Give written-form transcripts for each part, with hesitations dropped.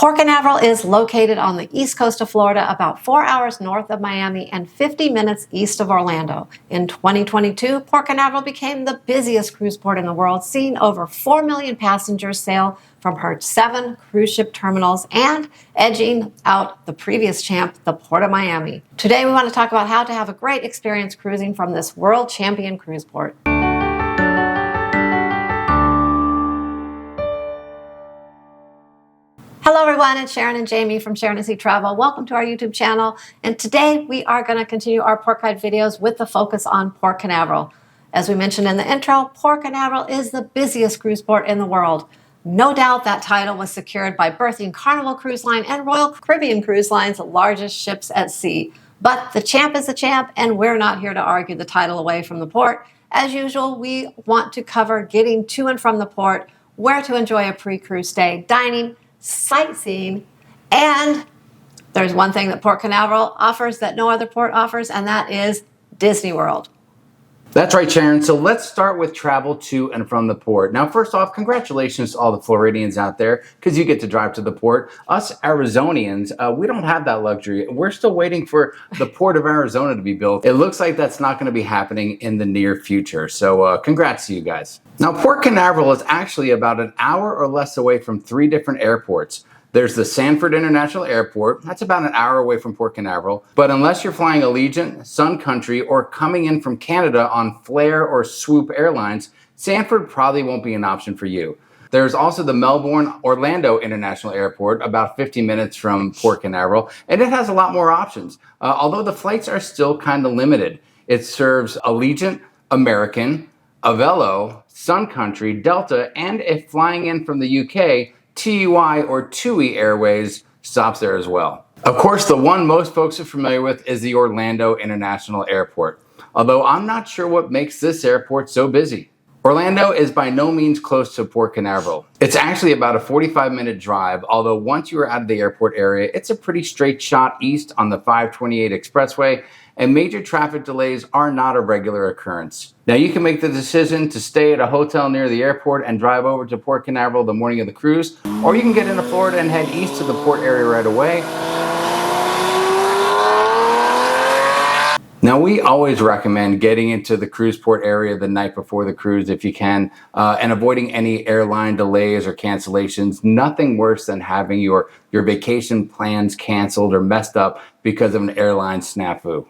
Port Canaveral is located on the east coast of Florida, about 4 hours north of Miami and 50 minutes east of Orlando. In 2022, Port Canaveral became the busiest cruise port in the world, seeing over 4 million passengers sail from her 7 cruise ship terminals and edging out the previous champ, the Port of Miami. Today, we want to talk about how to have a great experience cruising from this world champion cruise port. Hello everyone, it's Sharon and Jamie from Sharon and Travel. Welcome to our YouTube channel. And today we are going to continue our port guide videos with the focus on Port Canaveral. As we mentioned in the intro, Port Canaveral is the busiest cruise port in the world. No doubt that title was secured by berthing Carnival Cruise Line and Royal Caribbean Cruise Line's largest ships at sea. But the champ is the champ, and we're not here to argue the title away from the port. As usual, we want to cover getting to and from the port, where to enjoy a pre-cruise stay, dining, sightseeing, and there's one thing that Port Canaveral offers that no other port offers, and that is Disney World. That's right, Sharon. So let's start with travel to and from the port. Now, first off, congratulations to all the Floridians out there because you get to drive to the port. Us Arizonians, we don't have that luxury. We're still waiting for the Port of Arizona to be built. It looks like that's not going to be happening in the near future. So congrats to you guys. Now, Port Canaveral is actually about an hour or less away from 3 different airports. There's the Sanford International Airport. That's about an hour away from Port Canaveral. But unless you're flying Allegiant, Sun Country, or coming in from Canada on Flair or Swoop Airlines, Sanford probably won't be an option for you. There's also the Melbourne-Orlando International Airport, about 50 minutes from Port Canaveral, and it has a lot more options, although the flights are still kind of limited. It serves Allegiant, American, Avelo, Sun Country, Delta, and if flying in from the UK, TUI or TUI Airways stops there as well. Of course, the one most folks are familiar with is the Orlando International Airport, although I'm not sure what makes this airport so busy. Orlando is by no means close to Port Canaveral. It's actually about a 45-minute drive, although once you are out of the airport area, it's a pretty straight shot east on the 528 expressway, and major traffic delays are not a regular occurrence. Now, you can make the decision to stay at a hotel near the airport and drive over to Port Canaveral the morning of the cruise, or you can get into Florida and head east to the port area right away. Now, we always recommend getting into the cruise port area the night before the cruise if you can, and avoiding any airline delays or cancellations. Nothing worse than having your vacation plans canceled or messed up because of an airline snafu.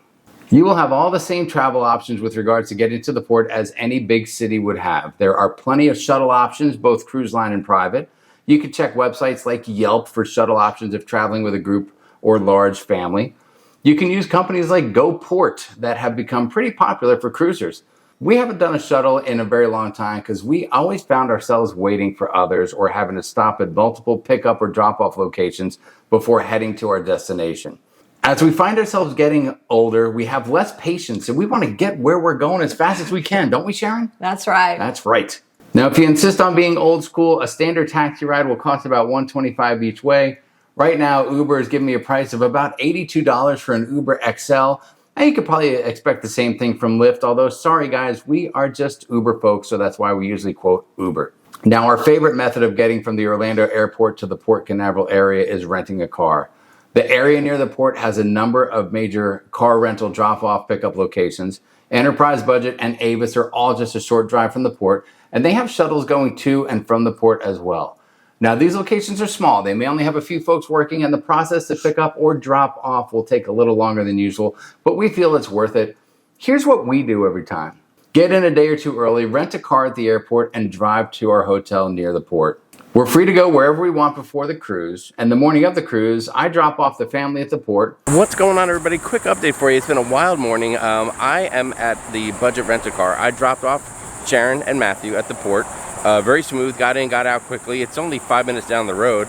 You will have all the same travel options with regards to getting to the port as any big city would have. There are plenty of shuttle options, both cruise line and private. You can check websites like Yelp for shuttle options if traveling with a group or large family. You can use companies like GoPort that have become pretty popular for cruisers. We haven't done a shuttle in a very long time because we always found ourselves waiting for others or having to stop at multiple pickup or drop-off locations before heading to our destination. As we find ourselves getting older, we have less patience and we want to get where we're going as fast as we can, don't we, Sharon? That's right. That's right. Now, if you insist on being old school, a standard taxi ride will cost about $125 each way. Right now, Uber is giving me a price of about $82 for an Uber XL. And you could probably expect the same thing from Lyft, although sorry guys, we are just Uber folks, so that's why we usually quote Uber. Now, our favorite method of getting from the Orlando airport to the Port Canaveral area is renting a car. The area near the port has a number of major car rental drop-off pickup locations. Enterprise Budget and Avis are all just a short drive from the port, and they have shuttles going to and from the port as well. Now, these locations are small. They may only have a few folks working, and the process to pick up or drop off will take a little longer than usual, but we feel it's worth it. Here's what we do every time. Get in a day or two early, rent a car at the airport, and drive to our hotel near the port. We're free to go wherever we want before the cruise, and the morning of the cruise, I drop off the family at the port. What's going on, everybody? Quick update for you. It's been a wild morning. I am at the budget rent-a-car. I dropped off Sharon and Matthew at the port. Very smooth, got in, got out quickly. It's only 5 minutes down the road.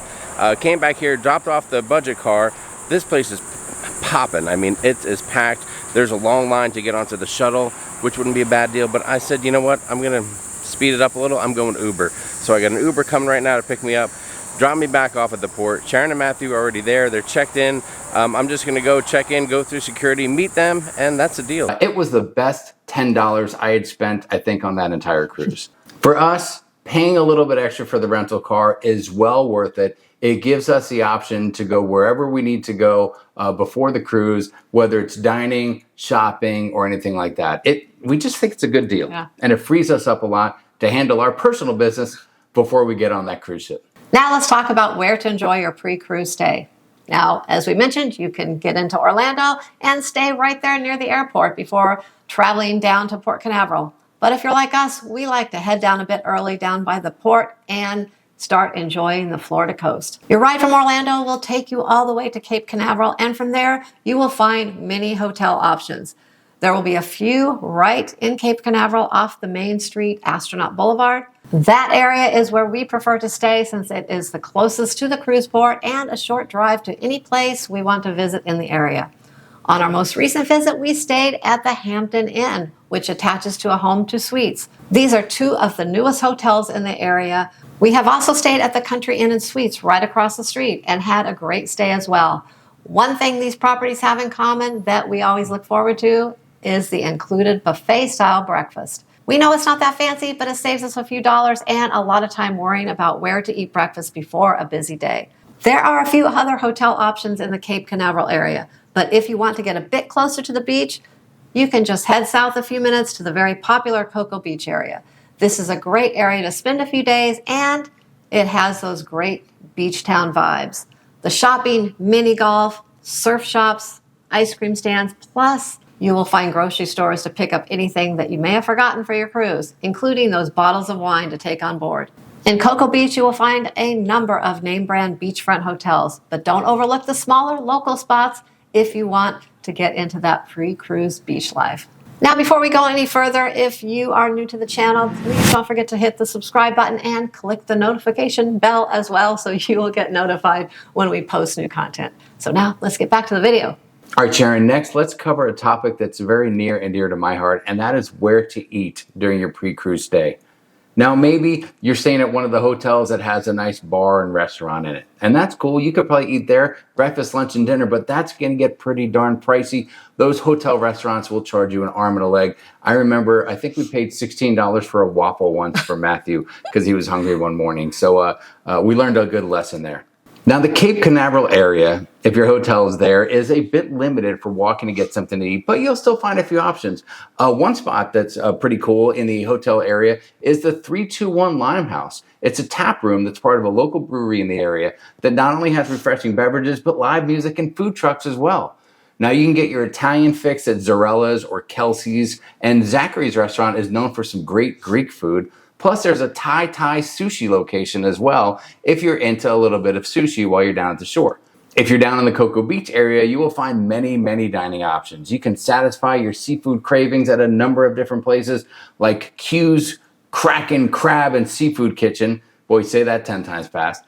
Came back here, dropped off the budget car. This place is popping. I mean, it is packed. There's a long line to get onto the shuttle, which wouldn't be a bad deal, but I said, you know what? I'm gonna speed it up a little. I'm going Uber. So I got an Uber coming right now to pick me up, drop me back off at the port. Sharon and Matthew are already there. They're checked in. I'm just gonna go check in, go through security, meet them, and that's the deal. It was the best $10 I had spent, I think, on that entire cruise. For us, paying a little bit extra for the rental car is well worth it. It gives us the option to go wherever we need to go before the cruise, whether it's dining, shopping, or anything like that. We just think it's a good deal. Yeah. And it frees us up a lot to handle our personal business before we get on that cruise ship. Now let's talk about where to enjoy your pre-cruise stay. Now, as we mentioned, you can get into Orlando and stay right there near the airport before traveling down to Port Canaveral. But if you're like us, we like to head down a bit early down by the port and start enjoying the Florida coast. Your ride from Orlando will take you all the way to Cape Canaveral, and from there you will find many hotel options. There will be a few right in Cape Canaveral off the Main Street Astronaut Boulevard. That area is where we prefer to stay since it is the closest to the cruise port and a short drive to any place we want to visit in the area. On our most recent visit, we stayed at the Hampton Inn, which attaches to a Home 2 Suites. These are two of the newest hotels in the area. We have also stayed at the Country Inn and Suites right across the street and had a great stay as well. One thing these properties have in common that we always look forward to is the included buffet-style breakfast. We know it's not that fancy, but it saves us a few dollars and a lot of time worrying about where to eat breakfast before a busy day. There are a few other hotel options in the Cape Canaveral area, but if you want to get a bit closer to the beach, you can just head south a few minutes to the very popular Cocoa Beach area. This is a great area to spend a few days, and it has those great beach town vibes. The shopping, mini golf, surf shops, ice cream stands, plus you will find grocery stores to pick up anything that you may have forgotten for your cruise, including those bottles of wine to take on board. In Cocoa Beach, you will find a number of name brand beachfront hotels, but don't overlook the smaller local spots if you want to get into that pre-cruise beach life. Now, before we go any further, if you are new to the channel, please don't forget to hit the subscribe button and click the notification bell as well so you will get notified when we post new content. So now let's get back to the video. All right, Sharon, next let's cover a topic that's very near and dear to my heart, and that is where to eat during your pre-cruise stay. Now, maybe you're staying at one of the hotels that has a nice bar and restaurant in it, and that's cool. You could probably eat there, breakfast, lunch, and dinner, but that's going to get pretty darn pricey. Those hotel restaurants will charge you an arm and a leg. I remember, I think we paid $16 for a waffle once for Matthew because he was hungry one morning, so we learned a good lesson there. Now, the Cape Canaveral area, if your hotel is there, is a bit limited for walking to get something to eat, but you'll still find a few options. One spot that's pretty cool in the hotel area is the 321 Limehouse. It's a tap room that's part of a local brewery in the area that not only has refreshing beverages, but live music and food trucks as well. Now, you can get your Italian fix at Zarella's or Kelsey's, and Zachary's restaurant is known for some great Greek food. Plus, there's a Thai sushi location as well if you're into a little bit of sushi while you're down at the shore. If you're down in the Cocoa Beach area, you will find many, many dining options. You can satisfy your seafood cravings at a number of different places like Q's Kraken Crab and Seafood Kitchen. Boy, say that 10 times fast.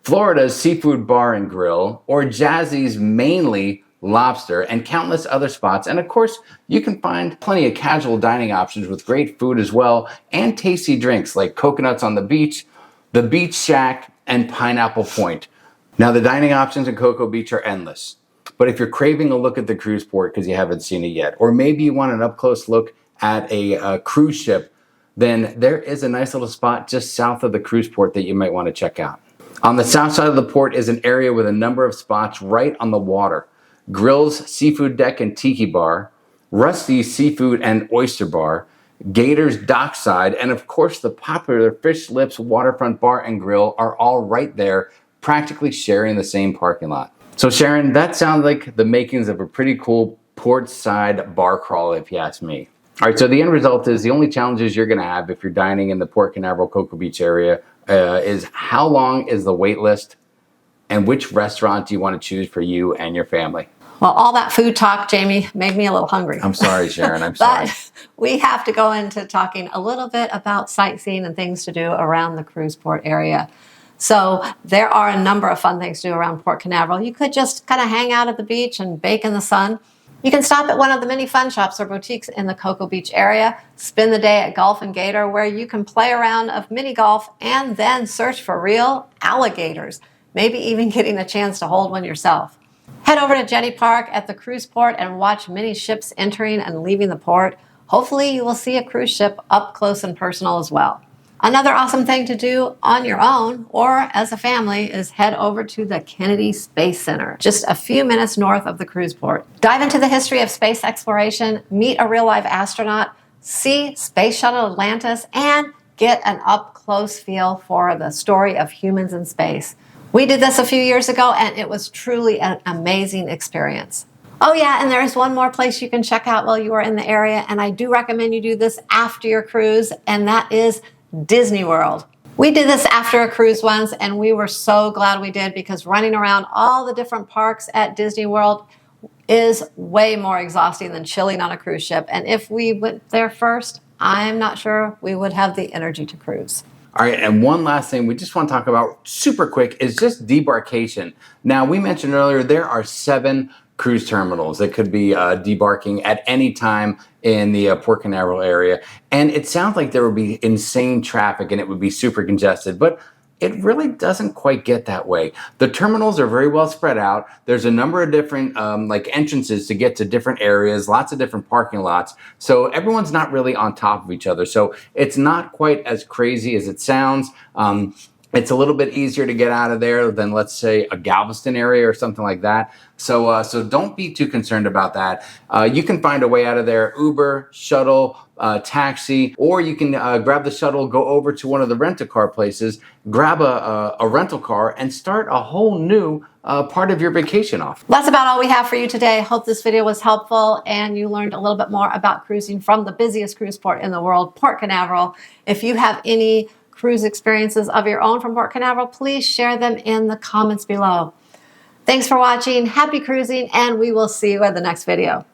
Florida's Seafood Bar and Grill, or Jazzy's Mainly Lobster, and countless other spots. And of course, you can find plenty of casual dining options with great food as well, and tasty drinks like Coconuts on the Beach, the Beach Shack, and Pineapple Point. Now, the dining options in Cocoa Beach are endless, but if you're craving a look at the cruise port because you haven't seen it yet, or maybe you want an up-close look at a cruise ship, then there is a nice little spot just south of the cruise port that you might want to check out. On the south side of the port is an area with a number of spots right on the water. Grill's Seafood Deck and Tiki Bar, Rusty's Seafood and Oyster Bar, Gator's Dockside, and of course the popular Fish Lips Waterfront Bar and Grill are all right there, practically sharing the same parking lot. So Sharon, that sounds like the makings of a pretty cool port side bar crawl if you ask me. All right, so the end result is the only challenges you're gonna have if you're dining in the Port Canaveral Cocoa Beach area is how long is the wait list and which restaurant do you want to choose for you and your family? Well, all that food talk, Jamie, made me a little hungry. I'm sorry, Sharon, I'm sorry. But we have to go into talking a little bit about sightseeing and things to do around the cruise port area. So there are a number of fun things to do around Port Canaveral. You could just kind of hang out at the beach and bake in the sun. You can stop at one of the many fun shops or boutiques in the Cocoa Beach area, spend the day at Golf and Gator, where you can play a round of mini golf and then search for real alligators, maybe even getting a chance to hold one yourself. Head over to Jetty Park at the cruise port and watch many ships entering and leaving the port. Hopefully you will see a cruise ship up close and personal as well. Another awesome thing to do on your own or as a family is head over to the Kennedy Space Center, just a few minutes north of the cruise port. Dive into the history of space exploration, meet a real live astronaut, see Space Shuttle Atlantis, and get an up-close feel for the story of humans in space. We did this a few years ago, and it was truly an amazing experience. Oh yeah, and there's one more place you can check out while you are in the area, and I do recommend you do this after your cruise, and that is Disney World. We did this after a cruise once, and we were so glad we did because running around all the different parks at Disney World is way more exhausting than chilling on a cruise ship. And if we went there first, I'm not sure we would have the energy to cruise. All right, and one last thing we just want to talk about super quick is just debarkation. Now, we mentioned earlier there are 7 cruise terminals that could be debarking at any time in the Port Canaveral area. And it sounds like there would be insane traffic and it would be super congested, but it really doesn't quite get that way. The terminals are very well spread out. There's a number of different like entrances to get to different areas, lots of different parking lots. So everyone's not really on top of each other. So it's not quite as crazy as it sounds. It's a little bit easier to get out of there than, let's say, a Galveston area or something like that. So don't be too concerned about that. You can find a way out of there: Uber, shuttle, taxi, or you can grab the shuttle, go over to one of the rent-a-car places, grab a rental car, and start a whole new part of your vacation off. That's about all we have for you today. Hope this video was helpful and you learned a little bit more about cruising from the busiest cruise port in the world, Port Canaveral. If you have any cruise experiences of your own from Port Canaveral, please share them in the comments below. Thanks for watching, happy cruising, and we will see you in the next video.